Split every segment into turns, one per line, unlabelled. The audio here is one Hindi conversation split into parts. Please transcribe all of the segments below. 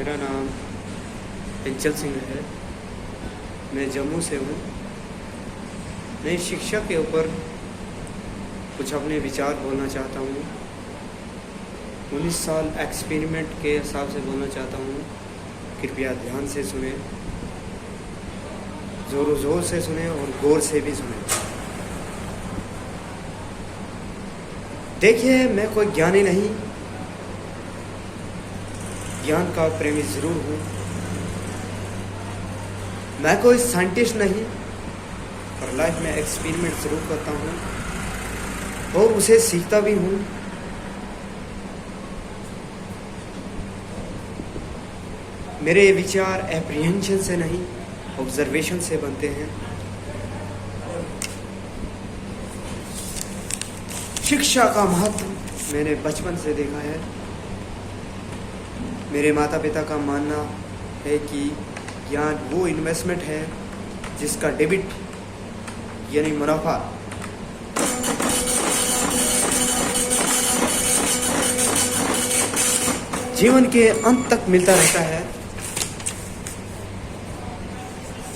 मेरा नाम पिंचल सिंह है। मैं जम्मू से हूँ। मैं शिक्षा के ऊपर कुछ अपने विचार बोलना चाहता हूँ। 19 साल एक्सपेरिमेंट के हिसाब से बोलना चाहता हूँ। कृपया ध्यान से सुने, ज़ोरों ज़ोर से सुने और गौर से भी सुने। देखिए, मैं कोई ज्ञानी नहीं, ज्ञान का प्रेमी ज़रूर हूँ। मैं कोई साइंटिस्ट नहीं, पर लाइफ में एक्सपेरिमेंट ज़रूर करता हूँ और उसे सीखता भी हूँ। मेरे विचार एप्रीहेंशन से नहीं, ऑब्जर्वेशन से बनते हैं। शिक्षा का महत्व मैंने बचपन से देखा है। मेरे माता पिता का मानना है कि ज्ञान वो इन्वेस्टमेंट है जिसका डेबिट यानी मुनाफा जीवन के अंत तक मिलता रहता है।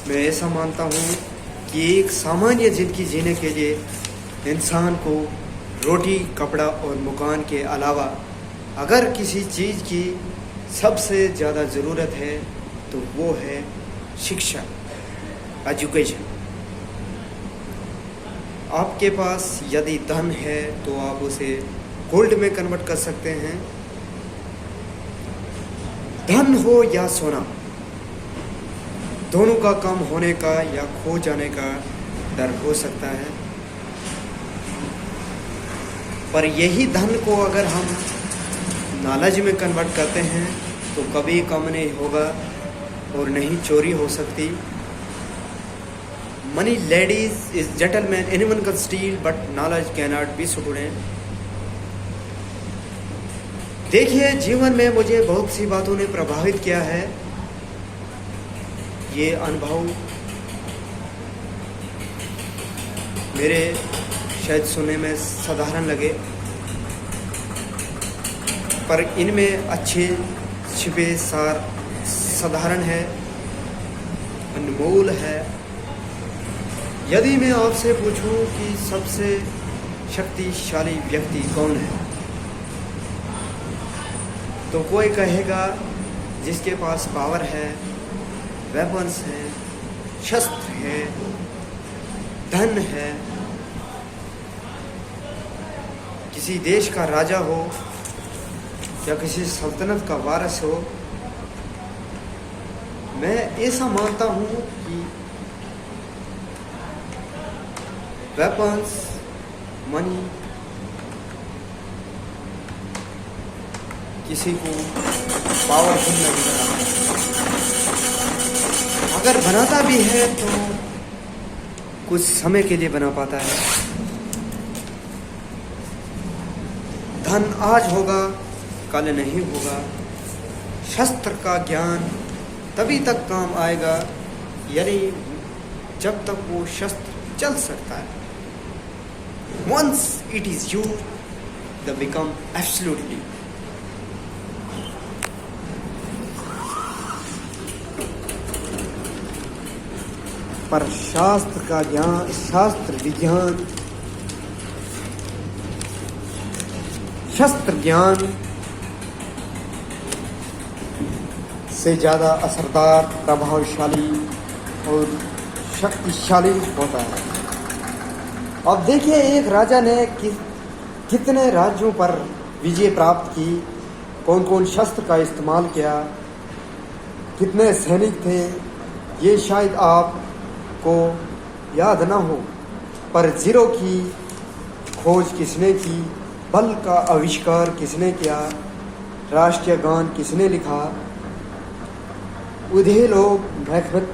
मैं ऐसा मानता हूँ कि एक सामान्य जिंदगी जीने के लिए इंसान को रोटी, कपड़ा और मकान के अलावा अगर किसी चीज़ की सबसे ज़्यादा ज़रूरत है तो वो है शिक्षा, एजुकेशन। आपके पास यदि धन है तो आप उसे गोल्ड में कन्वर्ट कर सकते हैं। धन हो या सोना, दोनों का कम होने का या खो जाने का डर हो सकता है, पर यही धन को अगर हम नॉलेज में कन्वर्ट करते हैं तो कभी कम नहीं होगा और नहीं चोरी हो सकती। Money ladies is gentleman, anyone can steal but knowledge can not be stolen. देखिए, जीवन में मुझे बहुत सी बातों ने प्रभावित किया है। ये अनुभव मेरे शायद सुनने में साधारण लगे, पर इनमें अच्छे छिपे सार साधारण है, अनमोल है। यदि मैं आपसे पूछूं कि सबसे शक्तिशाली व्यक्ति कौन है, तो कोई कहेगा जिसके पास पावर है, वेपन्स हैं, शस्त्र है, धन है, किसी देश का राजा हो या किसी सल्तनत का वारिस हो। मैं ऐसा मानता हूँ कि वेपन्स, मनी किसी को पावरफुल नहीं बनाता। अगर बनाता भी है तो कुछ समय के लिए बना पाता है। धन आज होगा, कल नहीं होगा। शस्त्र का ज्ञान तभी तक काम आएगा यानी जब तक वो शस्त्र चल सकता है। Once it is used, they become absolutely. पर शास्त्र का ज्ञान, शास्त्र विज्ञान, शस्त्र ज्ञान से ज़्यादा असरदार, प्रभावशाली और शक्तिशाली होता है। अब देखिए, एक राजा ने कितने राज्यों पर विजय प्राप्त की, कौन कौन शस्त्र का इस्तेमाल किया, कितने सैनिक थे, ये शायद आपको याद ना हो, पर जीरो की खोज किसने की, बल का आविष्कार किसने किया, राष्ट्रीय गान किसने लिखा, उधे लोग मैकबेथ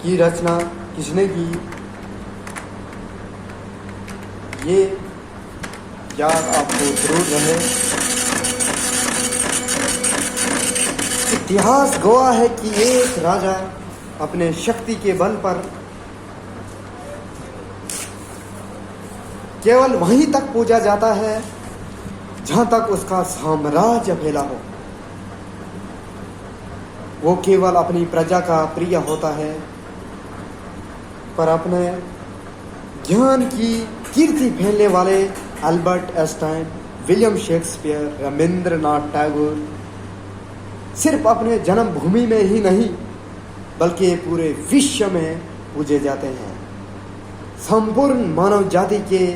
की रचना किसने की, ये याद आपको जरूर रहे। इतिहास गवाह है कि एक राजा अपने शक्ति के बल पर केवल वहीं तक पूजा जाता है जहां तक उसका साम्राज्य फैला हो। वो केवल अपनी प्रजा का प्रिय होता है, पर अपने ज्ञान की कीर्ति फैलने वाले Albert Einstein, William Shakespeare, Rabindranath Tagore सिर्फ अपने जन्मभूमि में ही नहीं बल्कि पूरे विश्व में पूजे जाते हैं। संपूर्ण मानव जाति के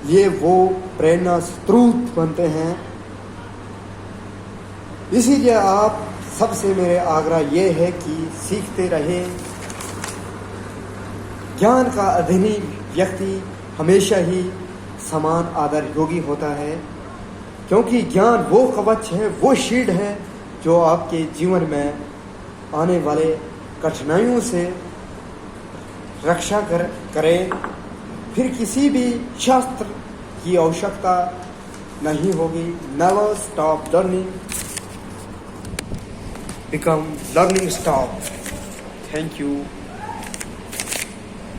लिए वो प्रेरणा स्रोत बनते हैं। इसीलिए आप सबसे मेरे आग्रह ये है कि सीखते रहे। ज्ञान का अधीनी व्यक्ति हमेशा ही समान आदर योगी होता है, क्योंकि ज्ञान वो कवच है, वो शील्ड है जो आपके जीवन में आने वाले कठिनाइयों से रक्षा करे। फिर किसी भी शास्त्र की आवश्यकता नहीं होगी। Never stop learning, become learning stop. Thank you.